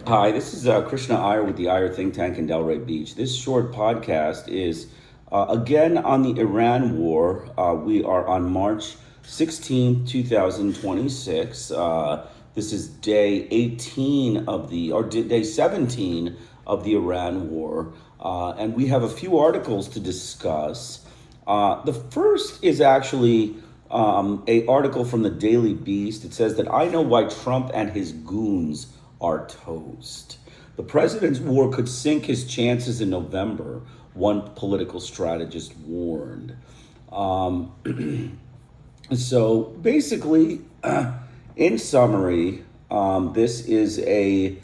Hi, this is Krishna Iyer with the Iyer Think Tank in Delray Beach. This short podcast is again on the Iran war. We are on March 16th, 2026. This is day 18 of day 17 of the Iran war. And we have a few articles to discuss. The first is actually a article from the Daily Beast. It says that I know why Trump and his goons are toast. The president's war could sink his chances in November, one political strategist warned. Um, so basically, in summary, this is a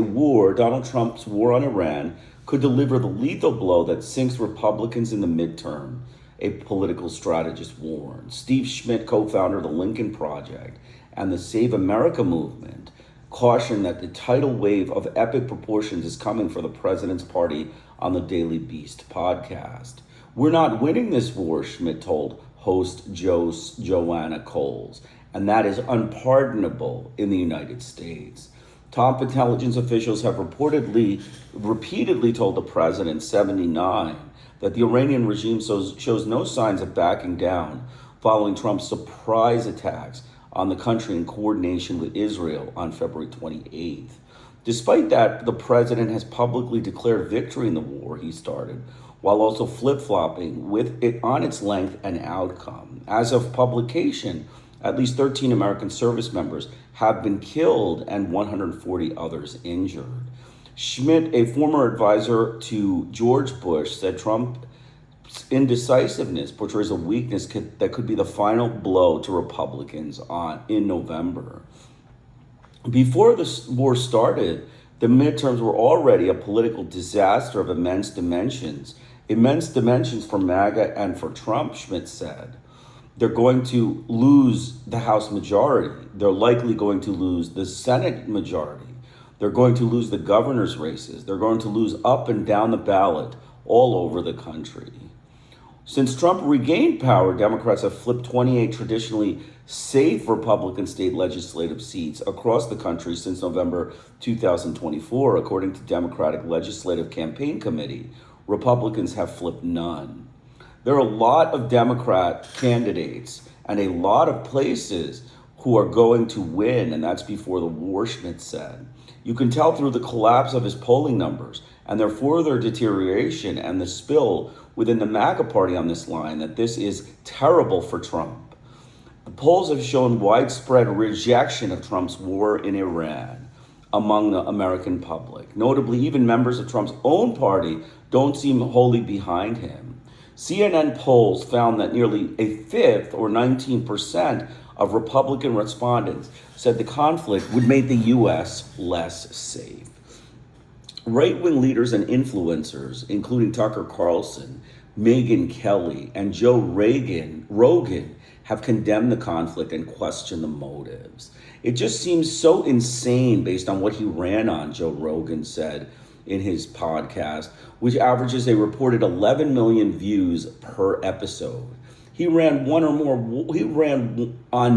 war. Donald Trump's war on Iran could deliver the lethal blow that sinks Republicans in the midterm. A political strategist warned. Steve Schmidt, co-founder of the Lincoln Project and the Save America movement, cautioned that the tidal wave of epic proportions is coming for the president's party on the Daily Beast podcast. We're not winning this war, Schmidt told host Joanna Coles, and that is unpardonable in the United States. Top intelligence officials have repeatedly told the president, 79, that the Iranian regime shows no signs of backing down following Trump's surprise attacks on the country in coordination with Israel on February 28th. Despite that, the president has publicly declared victory in the war he started, while also flip-flopping with it on its length and outcome. As of publication, at least 13 American service members have been killed and 140 others injured. Schmidt, a former advisor to George Bush, said Trump's indecisiveness portrays a weakness that could be the final blow to Republicans in November. Before the war started, the midterms were already a political disaster of immense dimensions. Immense dimensions for MAGA and for Trump, Schmidt said. They're going to lose the House majority. They're likely going to lose the Senate majority. They're going to lose the governor's races. They're going to lose up and down the ballot all over the country. Since Trump regained power, Democrats have flipped 28 traditionally safe Republican state legislative seats across the country since November 2024, according to Democratic Legislative Campaign Committee. Republicans have flipped none. There are a lot of Democrat candidates and a lot of places who are going to win, and that's before the war, Schmidt said. You can tell through the collapse of his polling numbers and their further deterioration and the spill within the MAGA party on this line that this is terrible for Trump. The polls have shown widespread rejection of Trump's war in Iran among the American public. Notably, even members of Trump's own party don't seem wholly behind him. CNN polls found that nearly a fifth, or 19%, of Republican respondents said the conflict would make the U.S. less safe. Right-wing leaders and influencers, including Tucker Carlson, Megyn Kelly, and Joe Rogan, have condemned the conflict and questioned the motives. It just seems so insane based on what he ran on, Joe Rogan said in his podcast, which averages a reported 11 million views per episode. He ran on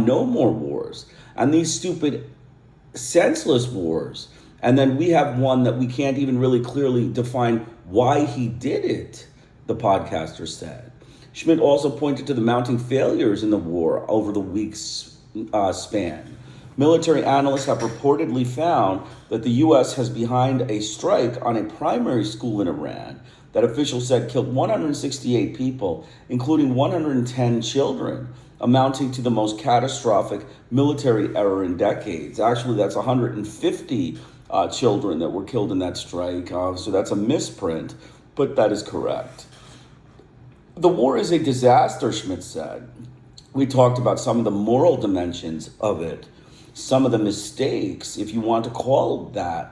no more wars, and these stupid, senseless wars. And then we have one that we can't even really clearly define why he did it, the podcaster said. Schmidt also pointed to the mounting failures in the war over the week's span. Military analysts have reportedly found that the U.S. has behind a strike on a primary school in Iran that officials said killed 168 people, including 110 children, amounting to the most catastrophic military error in decades. Actually, that's 150 children that were killed in that strike, so that's a misprint, but that is correct. The war is a disaster, Schmidt said. We talked about some of the moral dimensions of it, some of the mistakes, if you want to call them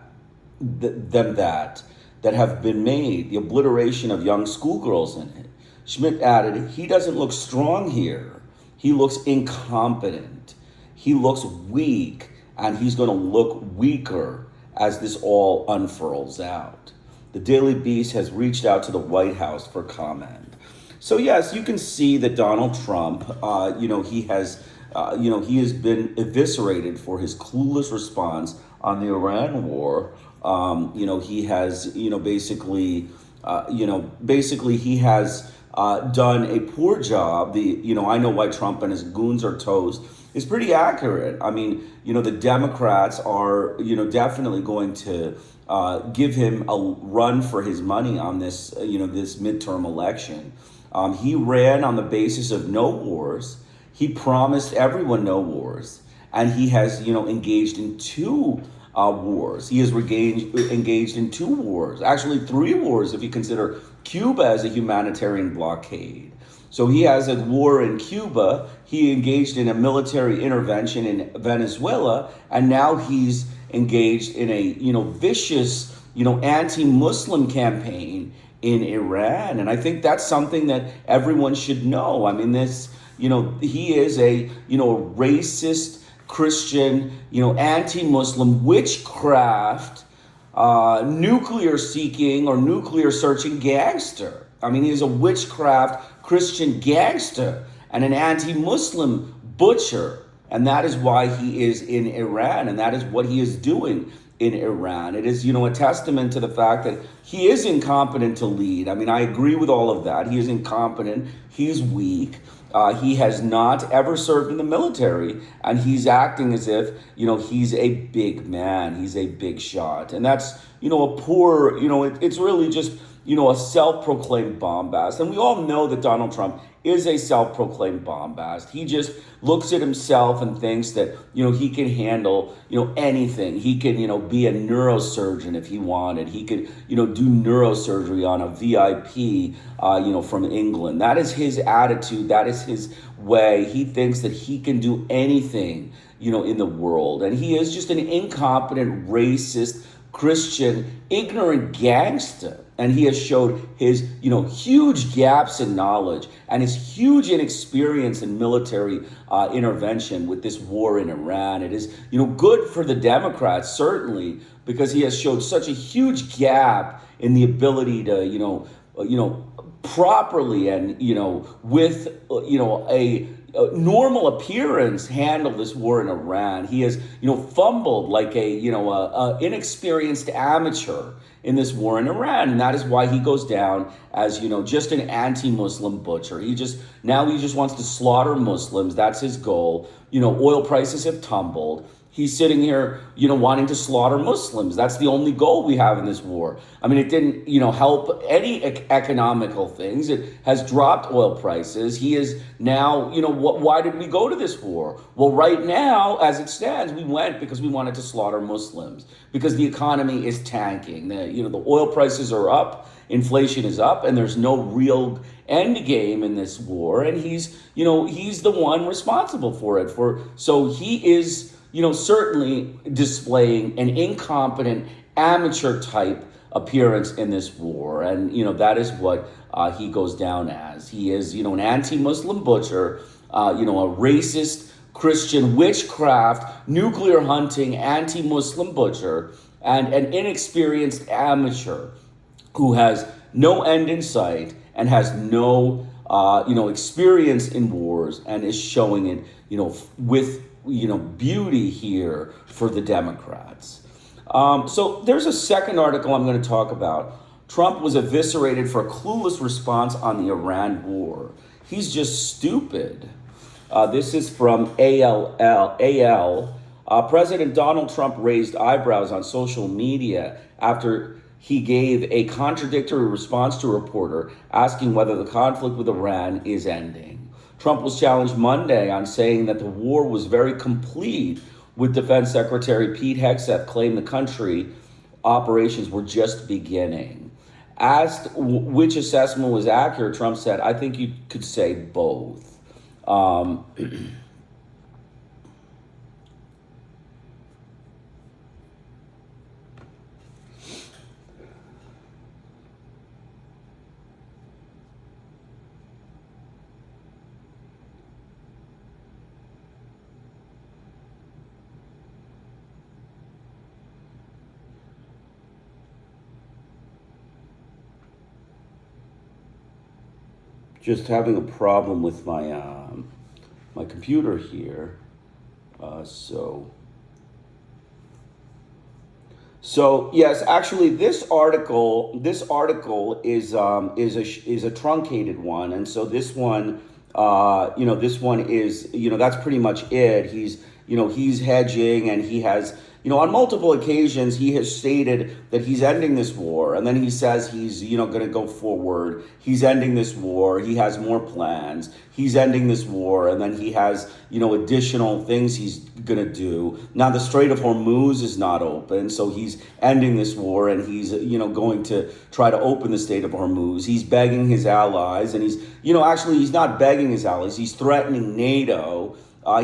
that have been made, the obliteration of young schoolgirls in it. Schmidt added, he doesn't look strong here. He looks incompetent. He looks weak, and he's going to look weaker as this all unfurls out. The Daily Beast has reached out to the White House for comment. So yes, you can see that Donald Trump, he has he has been eviscerated for his clueless response on the Iran war. He has, basically he has done a poor job. I know why Trump and his goons are toast is pretty accurate. I mean, the Democrats are, definitely going to give him a run for his money on this, this midterm election. He ran on the basis of no wars. He promised everyone no wars, and he has, engaged in two wars. He has engaged in two wars, actually three wars if you consider Cuba as a humanitarian blockade. So he has a war in Cuba. He engaged in a military intervention in Venezuela, and now he's engaged in a vicious anti-Muslim campaign in Iran. And I think that's something that everyone should know. I mean, he is a racist Christian, anti-Muslim witchcraft, nuclear seeking or nuclear searching gangster. I mean, he's a witchcraft Christian gangster and an anti-Muslim butcher. And that is why he is in Iran, and that is what he is doing in Iran. It is, a testament to the fact that he is incompetent to lead. I mean, I agree with all of that. He is incompetent. He's weak. He has not ever served in the military, and he's acting as if, he's a big man. He's a big shot. And that's, a poor, it's really just, a self-proclaimed bombast. And we all know that Donald Trump is a self-proclaimed bombast. He just looks at himself and thinks that, he can handle, anything. He can, be a neurosurgeon if he wanted. He could, do neurosurgery on a VIP, from England. That is his attitude. That is his way. He thinks that he can do anything, in the world. And he is just an incompetent, racist, Christian, ignorant gangster. And he has showed his, huge gaps in knowledge and his huge inexperience in military intervention with this war in Iran. It is, good for the Democrats, certainly, because he has showed such a huge gap in the ability to, properly and, with, a normal appearance handle this war in Iran. He has, fumbled like a inexperienced amateur in this war in Iran. And that is why he goes down as, just an anti-Muslim butcher. He just wants to slaughter Muslims. That's his goal. Oil prices have tumbled. He's sitting here, wanting to slaughter Muslims. That's the only goal we have in this war. I mean, it didn't, help any economical things. It has dropped oil prices. He is now, why did we go to this war? Well, right now, as it stands, we went because we wanted to slaughter Muslims, because the economy is tanking. The oil prices are up, inflation is up, and there's no real end game in this war. And he's the one responsible for it. So he is, certainly displaying an incompetent amateur type appearance in this war. And, that is what he goes down as. He is, an anti-Muslim butcher, a racist Christian witchcraft, nuclear hunting, anti-Muslim butcher, and an inexperienced amateur who has no end in sight and has no, experience in wars, and is showing it, with beauty here for the Democrats. So there's a second article I'm going to talk about. Trump was eviscerated for a clueless response on the Iran war. He's just stupid. This is from AL. President Donald Trump raised eyebrows on social media after he gave a contradictory response to a reporter asking whether the conflict with Iran is ending. Trump was challenged Monday on saying that the war was very complete, with Defense Secretary Pete Hegseth claiming the country operations were just beginning. Asked which assessment was accurate, Trump said, "I think you could say both." Just having a problem with my my computer here. So yes, actually, this article is a truncated one, and so this one, this one is, that's pretty much it. He's hedging, and he has, on multiple occasions, he has stated that he's ending this war, and then he says he's, going to go forward. He's ending this war. He has more plans. He's ending this war, and then he has, additional things he's going to do. Now, the Strait of Hormuz is not open, so he's ending this war, and he's, going to try to open the Strait of Hormuz. He's begging his allies, and he's, actually, he's not begging his allies. He's threatening NATO.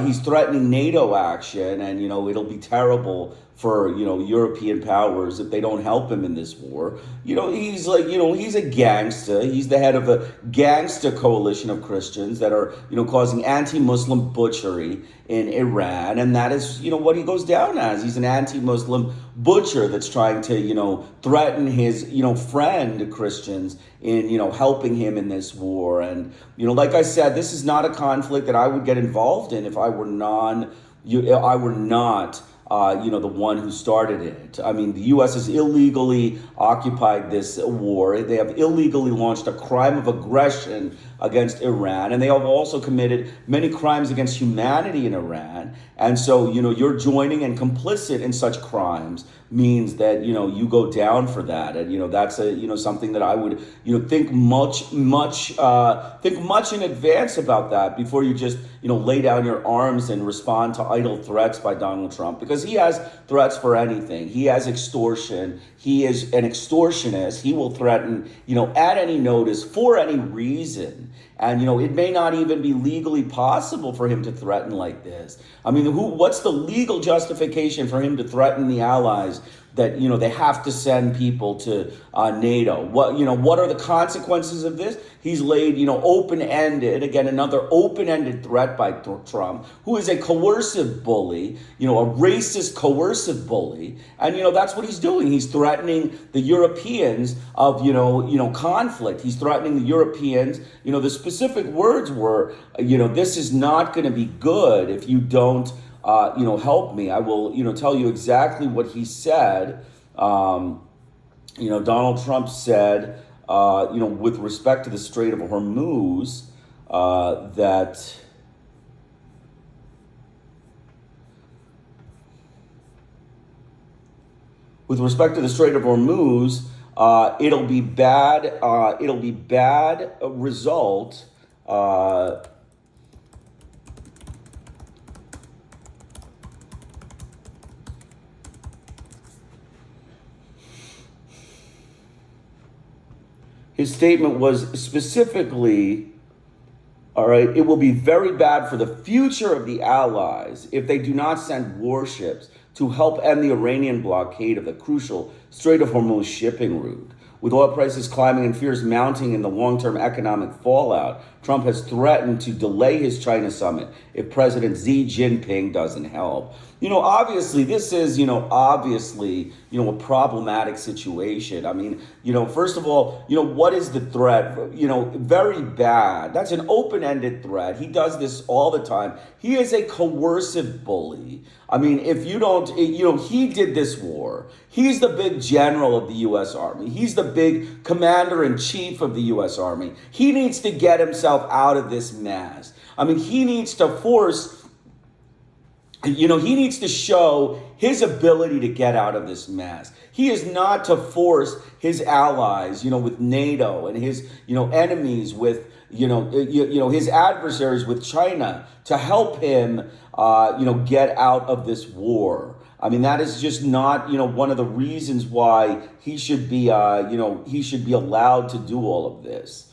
He's threatening NATO action, and, it'll be terrible for, European powers if they don't help him in this war. He's like, he's a gangster. He's the head of a gangster coalition of Christians that are, causing anti-Muslim butchery in Iran. And that is, what he goes down as. He's an anti-Muslim butcher that's trying to, threaten his, friend Christians in, helping him in this war. And, like I said, this is not a conflict that I would get involved in if I were not the one who started it. I mean, the U.S. has illegally occupied this war. They have illegally launched a crime of aggression against Iran, and they have also committed many crimes against humanity in Iran. And so, you're joining and complicit in such crimes means that, you go down for that. And, that's something that I would, think much in advance about that before you just, lay down your arms and respond to idle threats by Donald Trump, because he has threats for anything. He has extortion. He is an extortionist. He will threaten, at any notice for any reason. And, it may not even be legally possible for him to threaten like this. I mean, what's the legal justification for him to threaten the allies that, they have to send people to NATO? What are the consequences of this? He's laid, open-ended, again, another open-ended threat by Trump, who is a coercive bully, a racist coercive bully. And, that's what he's doing. He's threatening the Europeans of, conflict. He's threatening the Europeans. The specific words were, this is not going to be good if you don't, help me. I will, tell you exactly what he said. Donald Trump said, with respect to the Strait of Hormuz, that with respect to the Strait of Hormuz, it'll be bad. It'll be bad result. His statement was specifically, all right, it will be very bad for the future of the Allies if they do not send warships to help end the Iranian blockade of the crucial Strait of Hormuz shipping route. With oil prices climbing and fears mounting in the long-term economic fallout, Trump has threatened to delay his China summit if President Xi Jinping doesn't help. Obviously, this is, a problematic situation. I mean, first of all, what is the threat? Very bad. That's an open-ended threat. He does this all the time. He is a coercive bully. I mean, if you don't, he did this war. He's the big general of the U.S. Army. He's the big commander-in-chief of the U.S. Army. He needs to get himself out of this mess. I mean, he needs to force, he needs to show his ability to get out of this mess. He is not to force his allies, with NATO and his, enemies with, his adversaries with China to help him, get out of this war. I mean, that is just not, one of the reasons why he should be, he should be allowed to do all of this.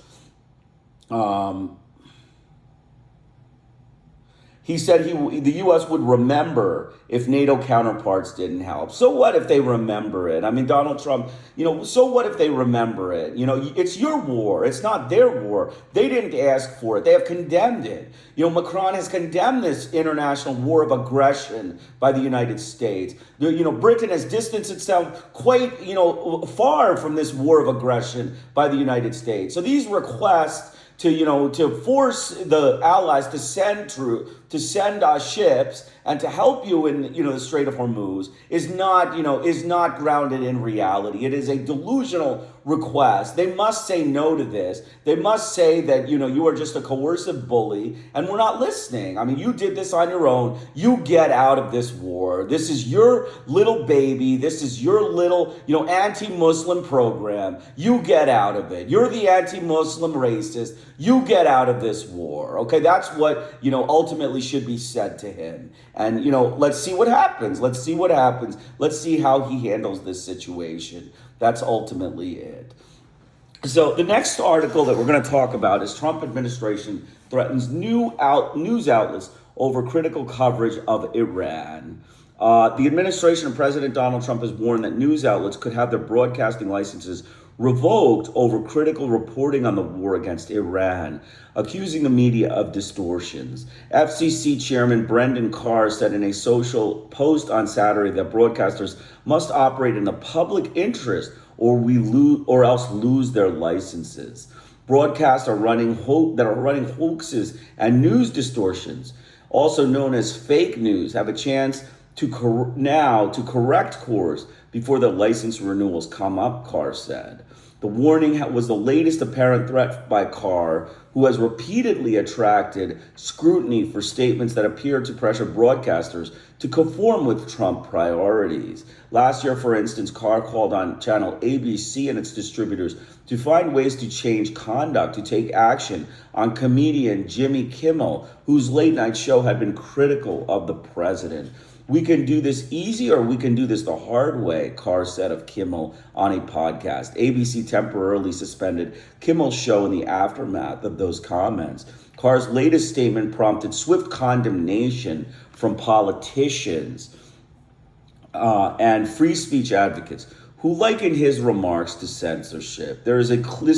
He said the U.S. would remember if NATO counterparts didn't help. So what if they remember it? I mean, Donald Trump, so what if they remember it? It's your war. It's not their war. They didn't ask for it. They have condemned it. Macron has condemned this international war of aggression by the United States. Britain has distanced itself quite, far from this war of aggression by the United States. So these requests to force the allies to send ships and to help you in the Strait of Hormuz is not grounded in reality. It is a delusional request. They must say no to this. They must say that you are just a coercive bully and we're not listening. I mean, you did this on your own. You get out of this war. This is your little baby. This is your little anti-Muslim program. You get out of it. You're the anti-Muslim racist. You get out of this war. Okay, that's what ultimately should be said to him. And let's see what happens. Let's see what happens. Let's see how he handles this situation. That's ultimately it. So the next article that we're going to talk about is Trump administration threatens news outlets over critical coverage of Iran. The administration of President Donald Trump has warned that news outlets could have their broadcasting licenses revoked over critical reporting on the war against Iran, accusing the media of distortions. FCC Chairman Brendan Carr said in a social post on Saturday that broadcasters must operate in the public interest or else lose their licenses. Broadcasts are running hoaxes and news distortions, also known as fake news, have a chance to correct course before the license renewals come up, Carr said. The warning was the latest apparent threat by Carr, who has repeatedly attracted scrutiny for statements that appear to pressure broadcasters to conform with Trump priorities. Last year, for instance, Carr called on channel ABC and its distributors to find ways to change conduct, to take action on comedian Jimmy Kimmel, whose late night show had been critical of the president. We can do this easy or we can do this the hard way, Carr said of Kimmel on a podcast. ABC temporarily suspended Kimmel's show in the aftermath of those comments. Carr's latest statement prompted swift condemnation from politicians and free speech advocates who likened his remarks to censorship. This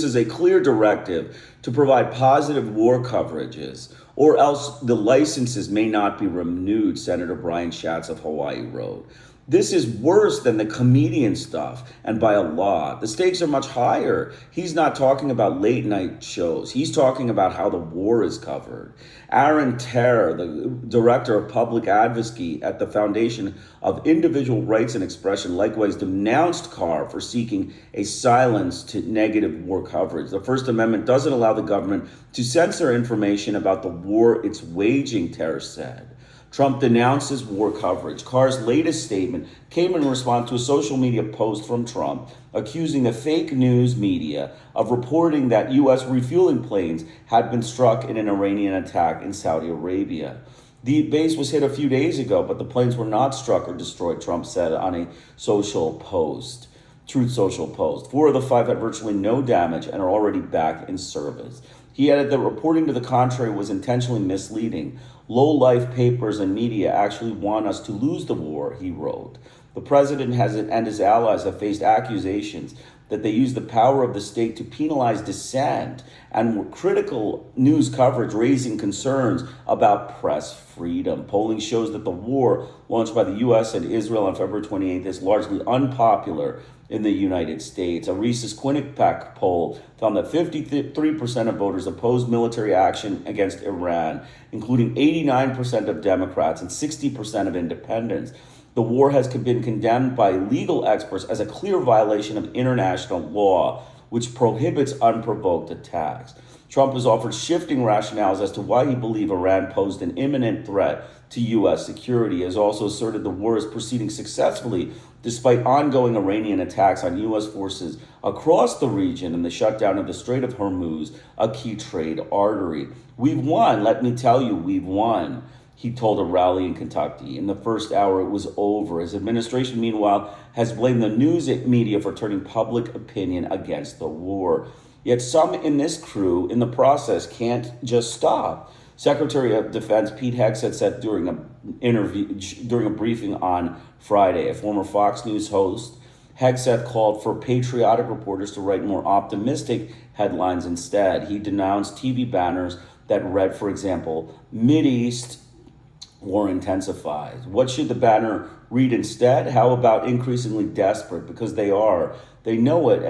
is a clear directive to provide positive war coverages, or else the licenses may not be renewed, Senator Brian Schatz of Hawaii wrote. This is worse than the comedian stuff, and by a lot. The stakes are much higher. He's not talking about late night shows. He's talking about how the war is covered. Aaron Terr, the director of public advocacy at the Foundation of Individual Rights and Expression, likewise denounced Carr for seeking a silence to negative war coverage. The First Amendment doesn't allow the government to censor information about the war it's waging, Terr said. Trump denounces war coverage. Carr's latest statement came in response to a social media post from Trump accusing the fake news media of reporting that U.S. refueling planes had been struck in an Iranian attack in Saudi Arabia. The base was hit a few days ago, but the planes were not struck or destroyed, Trump said on a Truth Social post. 4 of the 5 had virtually no damage and are already back in service. He added that reporting to the contrary was intentionally misleading. Low-life papers and media actually want us to lose the war, he wrote. The president and his allies have faced accusations that they use the power of the state to penalize dissent and critical news coverage, raising concerns about press freedom. Polling shows that the war launched by the U.S. and Israel on February 28th is largely unpopular in the United States. A recent Quinnipiac poll found that 53% of voters opposed military action against Iran, including 89% of Democrats and 60% of independents. The war has been condemned by legal experts as a clear violation of international law, which prohibits unprovoked attacks. Trump has offered shifting rationales as to why he believes Iran posed an imminent threat to U.S. security. He has also asserted the war is proceeding successfully despite ongoing Iranian attacks on U.S. forces across the region and the shutdown of the Strait of Hormuz, a key trade artery. We've won, let me tell you, we've won, he told a rally in Kentucky. In the first hour, it was over. His administration, meanwhile, has blamed the news media for turning public opinion against the war. Yet some in this crew, in the process, can't just stop. Secretary of Defense Pete Hegseth said during a briefing on Friday, a former Fox News host, Hegseth called for patriotic reporters to write more optimistic headlines instead. He denounced TV banners that read, for example, Mideast war intensifies. What should the banner read instead, how about increasingly desperate? Because they are. They know it,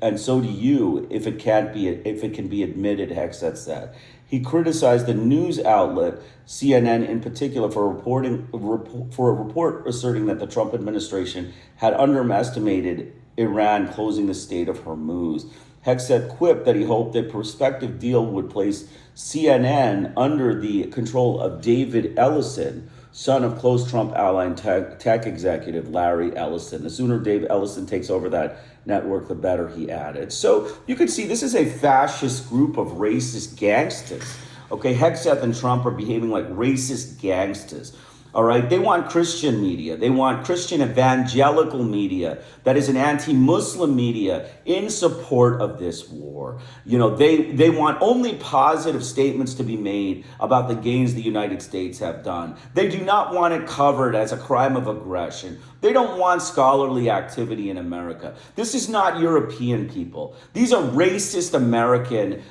and so do you. If it can be admitted, Hegseth said. He criticized the news outlet CNN in particular for a report asserting that the Trump administration had underestimated Iran closing the Strait of Hormuz. Hegseth quipped that he hoped a prospective deal would place CNN under the control of David Ellison, son of close Trump ally and tech executive Larry Ellison. The sooner Dave Ellison takes over that network, the better, he added. So you can see this is a fascist group of racist gangsters. Okay, Hegseth and Trump are behaving like racist gangsters. All right, they want Christian media. They want Christian evangelical media that is an anti-Muslim media in support of this war. You know, they want only positive statements to be made about the gains the United States have done. They do not want it covered as a crime of aggression. They don't want scholarly activity in America. This is not European people. These are racist American,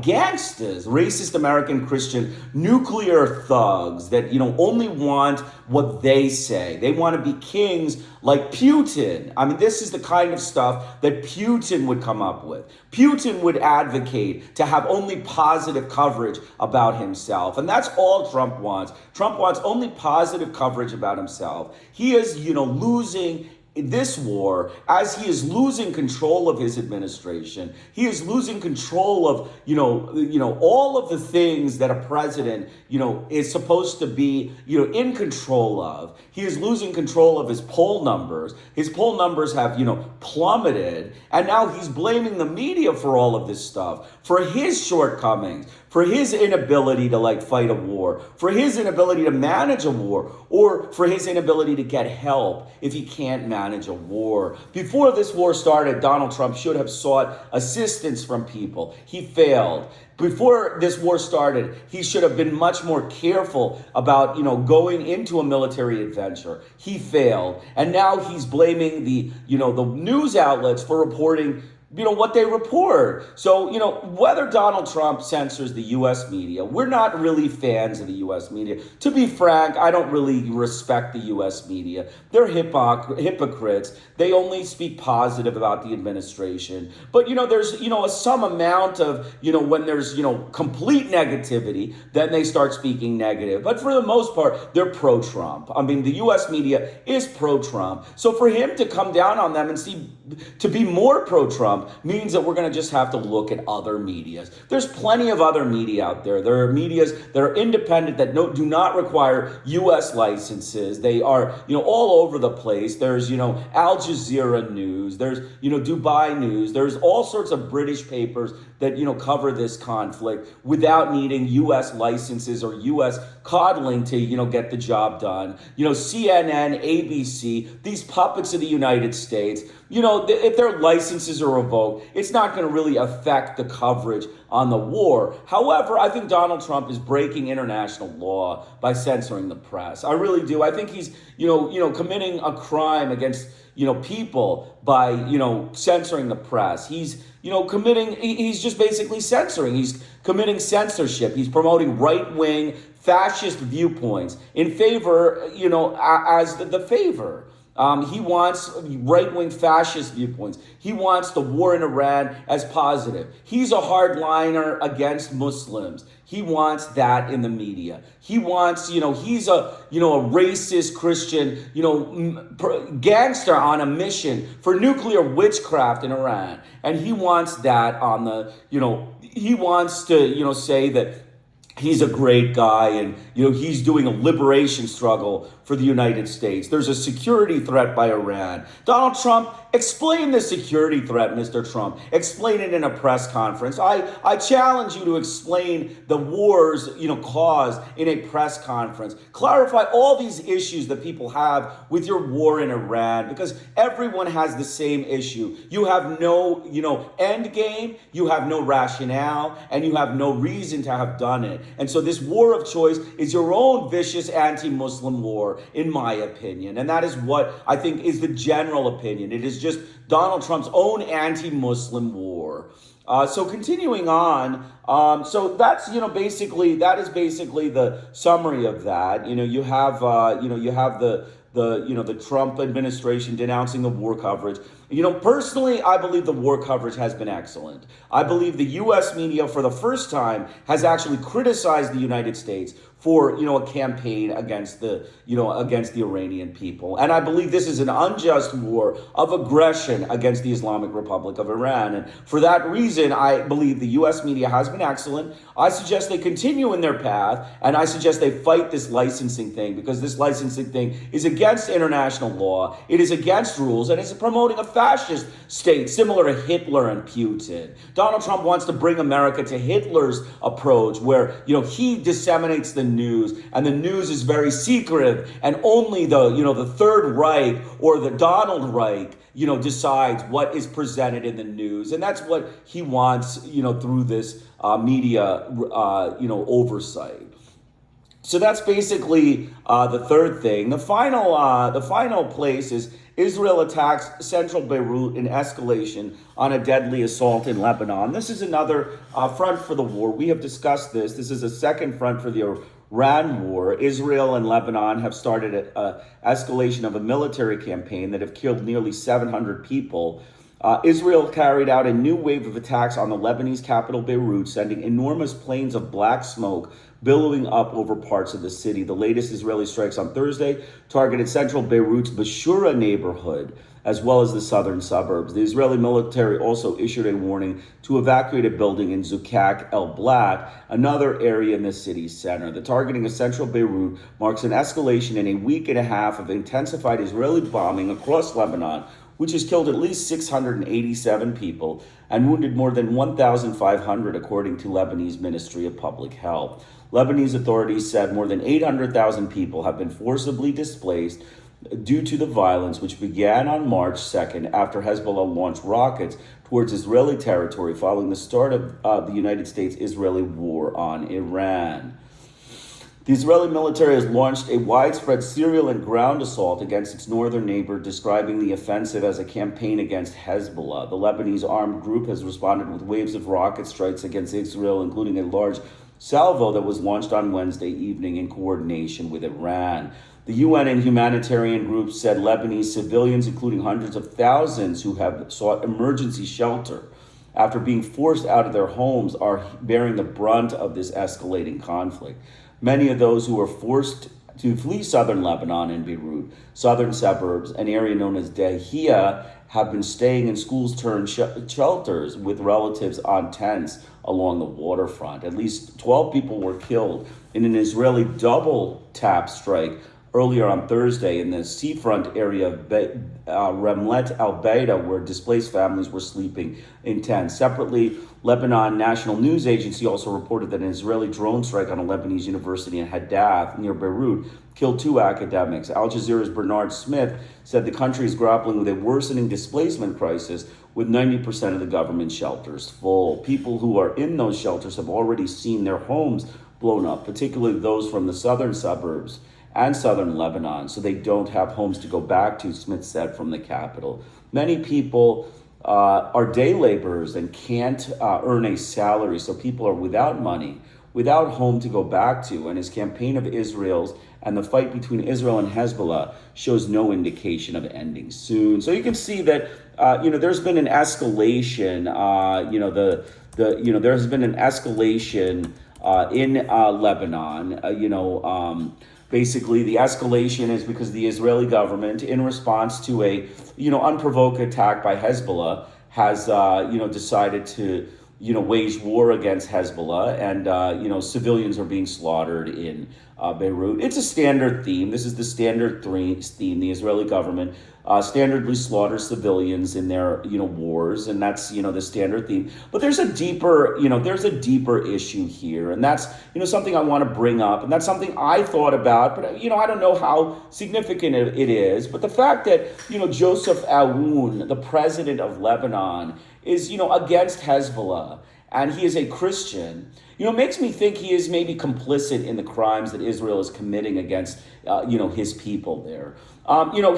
gangsters, racist American Christian nuclear thugs that, only want what they say. They want to be kings like Putin. I mean, this is the kind of stuff that Putin would come up with. Putin would advocate to have only positive coverage about himself. And that's all Trump wants. Trump wants only positive coverage about himself. He is, losing this war, as he is losing control of his administration. He is losing control of, all of the things that a president, is supposed to be, in control of. He is losing control of his poll numbers. His poll numbers have, plummeted. And now he's blaming the media for all of this stuff, for his shortcomings, for his inability to fight a war, for his inability to manage a war, or for his inability to get help if he can't manage a war. Before this war started, Donald Trump should have sought assistance from people. He failed. Before this war started, he should have been much more careful about, going into a military adventure. He failed. And now he's blaming the news outlets for reporting what they report. So, whether Donald Trump censors the U.S. media, we're not really fans of the U.S. media. To be frank, I don't really respect the U.S. media. They're hypocrites. They only speak positive about the administration. But, there's, some amount of, when there's, complete negativity, then they start speaking negative. But for the most part, they're pro-Trump. I mean, the U.S. media is pro-Trump. So for him to come down on them and to be more pro-Trump means that we're going to just have to look at other medias. There's plenty of other media out there. There are medias that are independent that do not require U.S. licenses. They are, all over the place. There's, Al Jazeera News. There's, Dubai News. There's all sorts of British papers that, cover this conflict without needing U.S. licenses or U.S. coddling to, get the job done. CNN, ABC, these puppets of the United States, if their licenses are revoked, it's not going to really affect the coverage on the war. However, I think Donald Trump is breaking international law by censoring the press. I really do. I think he's, committing a crime against, people by, censoring the press. He's, he's just basically censoring. He's committing censorship. He's promoting right-wing fascist viewpoints in favor, as the favor. He wants right-wing fascist viewpoints. He wants the war in Iran as positive. He's a hardliner against Muslims. He wants that in the media. He wants, he's a racist Christian, gangster on a mission for nuclear witchcraft in Iran. And he wants that on the, he wants to, say that he's a great guy and, he's doing a liberation struggle for the United States. There's a security threat by Iran. Donald Trump, explain the security threat, Mr. Trump. Explain it in a press conference. I challenge you to explain the wars, caused in a press conference. Clarify all these issues that people have with your war in Iran, because everyone has the same issue. You have no, end game, you have no rationale, and you have no reason to have done it. And so this war of choice is your own vicious anti-Muslim war, in my opinion. And that is what I think is the general opinion. It is just Donald Trump's own anti-Muslim war. So continuing on, so that's, basically, that is basically the summary of that. You have the the Trump administration denouncing the war coverage. Personally, I believe the war coverage has been excellent. I believe the U.S. media, for the first time, has actually criticized the United States for, a campaign against against the Iranian people. And I believe this is an unjust war of aggression against the Islamic Republic of Iran. And for that reason, I believe the U.S. media has been excellent. I suggest they continue in their path, and I suggest they fight this licensing thing, because this licensing thing is against international law. It is against rules, and it's promoting a fascist state similar to Hitler and Putin. Donald Trump wants to bring America to Hitler's approach, where he disseminates the news, and the news is very secretive, and only the Third Reich or the Donald Reich decides what is presented in the news. And that's what he wants through this media oversight. So that's basically the third thing. The final place is Israel attacks central Beirut in escalation on a deadly assault in Lebanon. This is another front for the war. We have discussed this. This is a second front for the Iran war. Israel and Lebanon have started an escalation of a military campaign that have killed nearly 700 people. Israel carried out a new wave of attacks on the Lebanese capital, Beirut, sending enormous planes of black smoke billowing up over parts of the city. The latest Israeli strikes on Thursday targeted central Beirut's Bashura neighborhood, as well as the southern suburbs. The Israeli military also issued a warning to evacuate a building in Zukak El Blat, another area in the city's center. The targeting of central Beirut marks an escalation in a week and a half of intensified Israeli bombing across Lebanon, which has killed at least 687 people and wounded more than 1,500, according to Lebanese Ministry of Public Health. Lebanese authorities said more than 800,000 people have been forcibly displaced due to the violence, which began on March 2nd after Hezbollah launched rockets towards Israeli territory following the start of the United States-Israeli war on Iran. The Israeli military has launched a widespread serial and ground assault against its northern neighbor, describing the offensive as a campaign against Hezbollah. The Lebanese armed group has responded with waves of rocket strikes against Israel, including a large salvo that was launched on Wednesday evening in coordination with Iran. The UN and humanitarian groups said Lebanese civilians, including hundreds of thousands who have sought emergency shelter after being forced out of their homes, are bearing the brunt of this escalating conflict. Many of those who were forced to flee southern Lebanon and Beirut, southern suburbs, an area known as Dahia, have been staying in schools turned shelters with relatives on tents along the waterfront. At least 12 people were killed in an Israeli double tap strike earlier on Thursday in the seafront area of Remlet al-Baida, where displaced families were sleeping in tents. Separately, Lebanon National News Agency also reported that an Israeli drone strike on a Lebanese university in Hadath near Beirut killed 2 academics. Al Jazeera's Bernard Smith said the country is grappling with a worsening displacement crisis, with 90% of the government shelters full. People who are in those shelters have already seen their homes blown up, particularly those from the southern suburbs and southern Lebanon, so they don't have homes to go back to, Smith said from the capital. Many people are day laborers and can't earn a salary, so people are without money, without home to go back to, and his campaign of Israel's and the fight between Israel and Hezbollah shows no indication of ending soon. So you can see that there's been an escalation. There has been an escalation in Lebanon. Basically, the escalation is because the Israeli government, in response to a unprovoked attack by Hezbollah, has decided to wage war against Hezbollah, and civilians are being slaughtered in Beirut. It's a standard theme. This is the standard theme. The Israeli government standardly slaughters civilians in their wars, and that's the standard theme. But there's a deeper issue here, and that's something I want to bring up, and that's something I thought about, but I don't know how significant it is. But the fact that Joseph Aoun, the president of Lebanon, is against Hezbollah, and he is a Christian, makes me think he is maybe complicit in the crimes that Israel is committing against, his people there.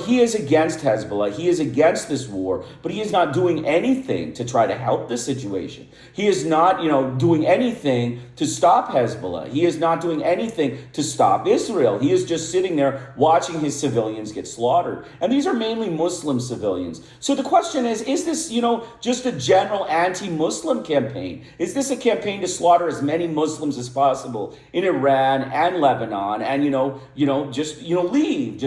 He is against Hezbollah. He is against this war, but he is not doing anything to try to help the situation. He is not, doing anything to stop Hezbollah. He is not doing anything to stop Israel. He is just sitting there watching his civilians get slaughtered. And these are mainly Muslim civilians. So the question is this, just a general anti-Muslim campaign? Is this a campaign to slaughter as many Muslims as possible in Iran and Lebanon and, leave,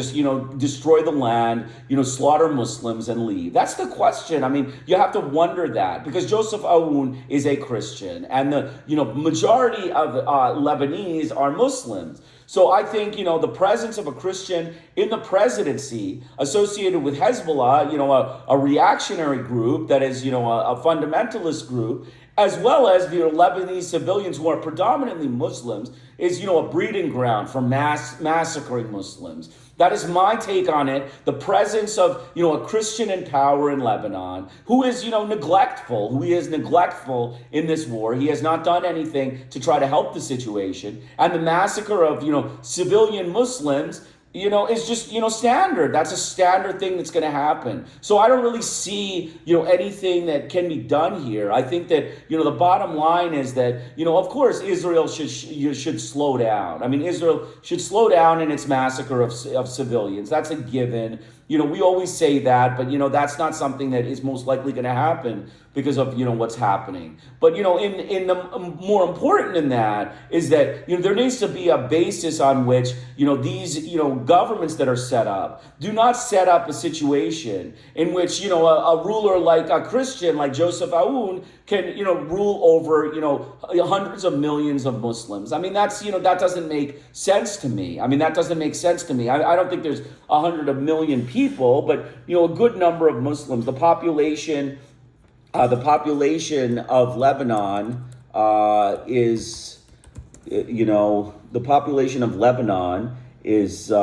destroy the land, slaughter Muslims and leave? That's the question. I mean, you have to wonder that because Joseph Aoun is a Christian and the, majority of Lebanese are Muslims. So I think, the presence of a Christian in the presidency associated with Hezbollah, a reactionary group that is, a fundamentalist group, as well as Lebanese civilians who are predominantly Muslims, is a breeding ground for massacring Muslims. That is my take on it. The presence of a Christian in power in Lebanon who is neglectful, who is neglectful in this war. He has not done anything to try to help the situation, and the massacre of civilian Muslims is just, standard. That's a standard thing that's going to happen. So I don't really see, anything that can be done here. I think that, the bottom line is that, of course, Israel should slow down. I mean, Israel should slow down in its massacre of civilians. That's a given. We always say that, but, that's not something that is most likely going to happen because of, what's happening. But, in the more important than that is that, there needs to be a basis on which, these, governments that are set up do not set up a situation in which, a ruler like a Christian, like Joseph Aoun, can, rule over, hundreds of millions of Muslims. I mean, that's, that doesn't make sense to me. I mean, that doesn't make sense to me. I don't think there's 100 million people, but, a good number of Muslims. The population of Lebanon is, the population of Lebanon is 6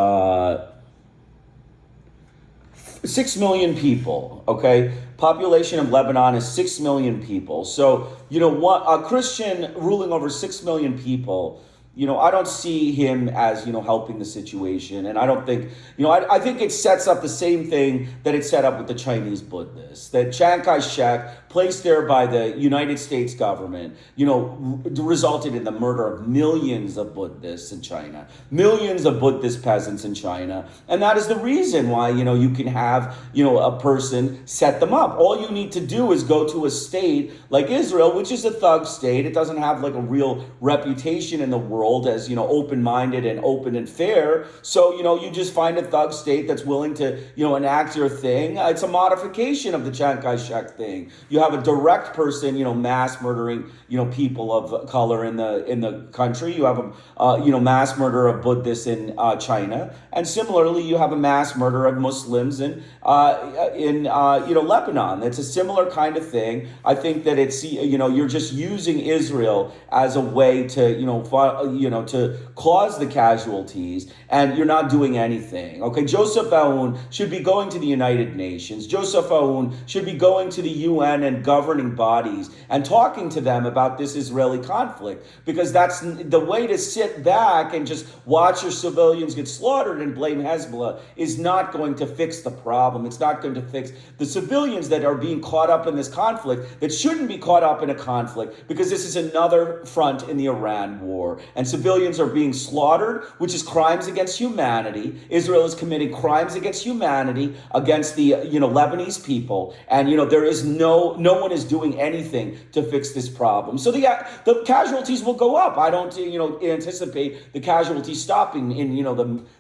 million people, okay? Population of Lebanon is 6 million people. So, what a Christian ruling over 6 million people, I don't see him as, helping the situation. And I don't think, I think it sets up the same thing that it set up with the Chinese Buddhists, that Chiang Kai-shek, placed there by the United States government, resulted in the murder of millions of Buddhists in China, millions of Buddhist peasants in China. And that is the reason why, you can have, a person set them up. All you need to do is go to a state like Israel, which is a thug state. It doesn't have like a real reputation in the world as, open-minded and open and fair. So, you just find a thug state that's willing to, enact your thing. It's a modification of the Chiang Kai-shek thing. You have a direct person, mass murdering, people of color in the country. You have a, mass murder of Buddhists in China. And similarly, you have a mass murder of Muslims in Lebanon. It's a similar kind of thing. I think that it's, you're just using Israel as a way to, to cause the casualties, and you're not doing anything. Okay, Joseph Aoun should be going to the United Nations. Joseph Aoun should be going to the UN and governing bodies and talking to them about this Israeli conflict, because that's the way to sit back and just watch your civilians get slaughtered and blame Hezbollah is not going to fix the problem. It's not going to fix the civilians that are being caught up in this conflict that shouldn't be caught up in a conflict, because this is another front in the Iran war, and civilians are being slaughtered, which is crimes against humanity. Israel is committing crimes against humanity against the Lebanese people, and there is no one is doing anything to fix this problem. So the casualties will go up. I don't anticipate the casualties stopping in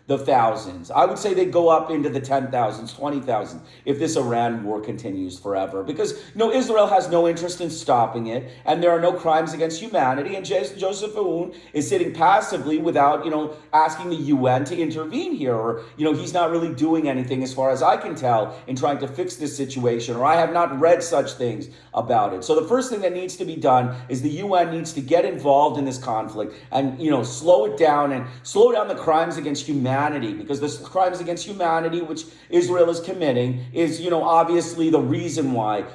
the thousands. I would say they go up into the 10,000s, 20,000 if this Iran war continues forever, because Israel has no interest in stopping it, and there are no crimes against humanity, and Joseph Aoun is sitting passively without asking the UN to intervene here, or he's not really doing anything as far as I can tell in trying to fix this situation, or I have not read such things about it. So the first thing that needs to be done is the UN needs to get involved in this conflict and slow it down and slow down the crimes against humanity, because the crimes against humanity which Israel is committing is obviously the reason why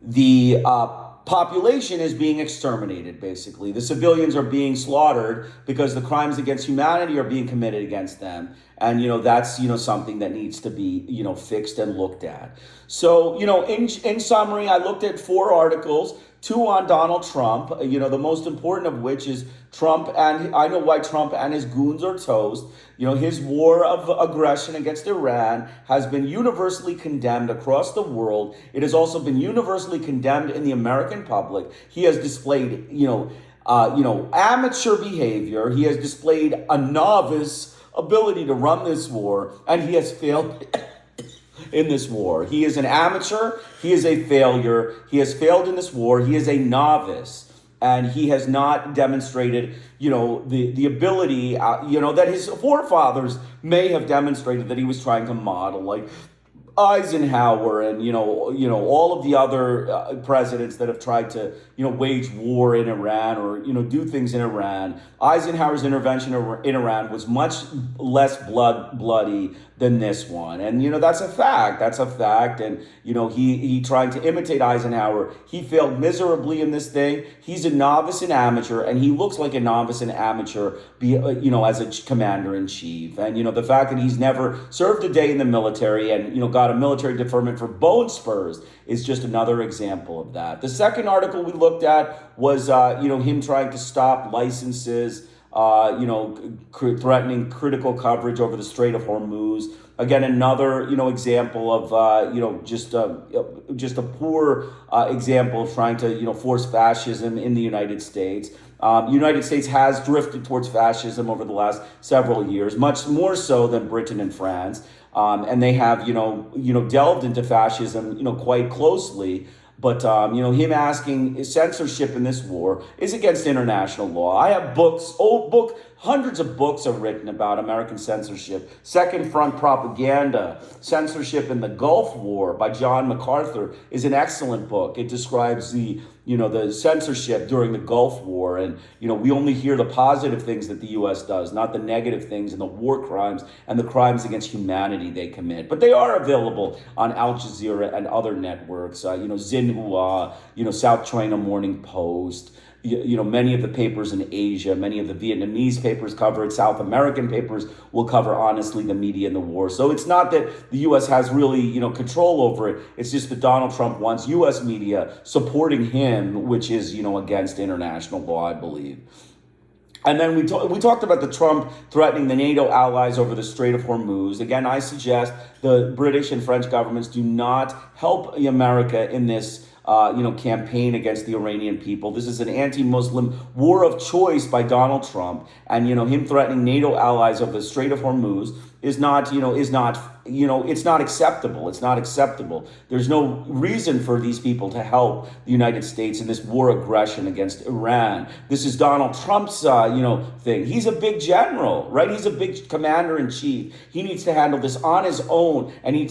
the population is being exterminated, basically. The civilians are being slaughtered because the crimes against humanity are being committed against them. And, that's, something that needs to be, fixed and looked at. So, in summary, I looked at 4 articles, 2 on Donald Trump, the most important of which is Trump, and I know why Trump and his goons are toast. His war of aggression against Iran has been universally condemned across the world. It has also been universally condemned in the American public. He has displayed, amateur behavior. He has displayed a novice ability to run this war, and he has failed in this war. He is an amateur. He is a failure. He has failed in this war. He is a novice, and he has not demonstrated, the ability, that his forefathers may have demonstrated that he was trying to model, like Eisenhower and all of the other presidents that have tried to wage war in Iran or do things in Iran. Eisenhower's intervention in Iran was much less bloody than this one, and that's a fact. That's a fact. And he tried to imitate Eisenhower. He failed miserably in this thing. He's a novice and amateur, and he looks like a novice and amateur, as a commander in chief. And the fact that he's never served a day in the military and got a military deferment for bone spurs is just another example of that. The second article we looked at was him trying to stop licenses, threatening critical coverage over the Strait of Hormuz. Again, another example of just a poor example of trying to force fascism in the United States. United States has drifted towards fascism over the last several years, much more so than Britain and France. And they have, delved into fascism, quite closely. But, him asking censorship in this war is against international law. I have hundreds of books are written about American censorship. Second Front Propaganda, Censorship in the Gulf War by John MacArthur is an excellent book. It describes the censorship during the Gulf War. And, we only hear the positive things that the U.S. does, not the negative things and the war crimes and the crimes against humanity they commit. But they are available on Al Jazeera and other networks, Xinhua, South China Morning Post. Many of the papers in Asia, many of the Vietnamese papers cover it. South American papers will cover, honestly, the media in the war. So it's not that the U.S. has really, control over it. It's just that Donald Trump wants U.S. media supporting him, which is, against international law, I believe. And then we talked about the Trump threatening the NATO allies over the Strait of Hormuz. Again, I suggest the British and French governments do not help America in this campaign against the Iranian people. This is an anti-Muslim war of choice by Donald Trump, and him threatening NATO allies over the Strait of Hormuz is not it's not acceptable. It's not acceptable. There's no reason for these people to help the United States in this war aggression against Iran. This is Donald Trump's, thing. He's a big general, right? He's a big commander in chief. He needs to handle this on his own, and he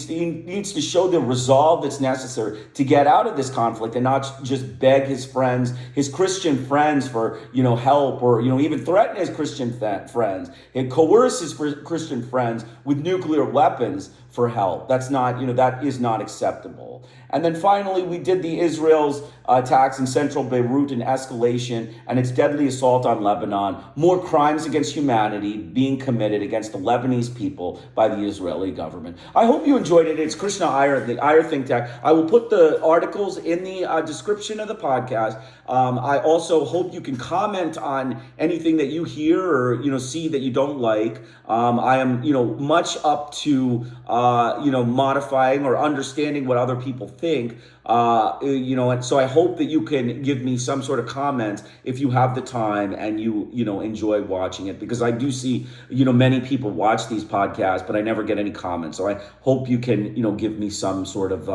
needs to show the resolve that's necessary to get out of this conflict and not just beg his friends, his Christian friends for, help, or, even threaten his Christian friends and coerce his Christian friends with nuclear weapons for help. That's not, that is not acceptable. And then finally, we did the Israel's attacks in central Beirut and escalation and its deadly assault on Lebanon. More crimes against humanity being committed against the Lebanese people by the Israeli government. I hope you enjoyed it. It's Krishna Iyer, the Iyer Think Tank. I will put the articles in the description of the podcast. I also hope you can comment on anything that you hear or, see that you don't like. I am, much up to, modifying or understanding what other people think. And so I hope that you can give me some sort of comment if you have the time and you enjoy watching it, because I do see, many people watch these podcasts, but I never get any comments. So I hope you can, give me some sort of,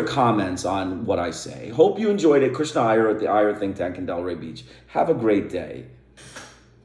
comments on what I say. Hope you enjoyed it. Krishna Iyer at the Iyer Think Tank in Delray Beach. Have a great day.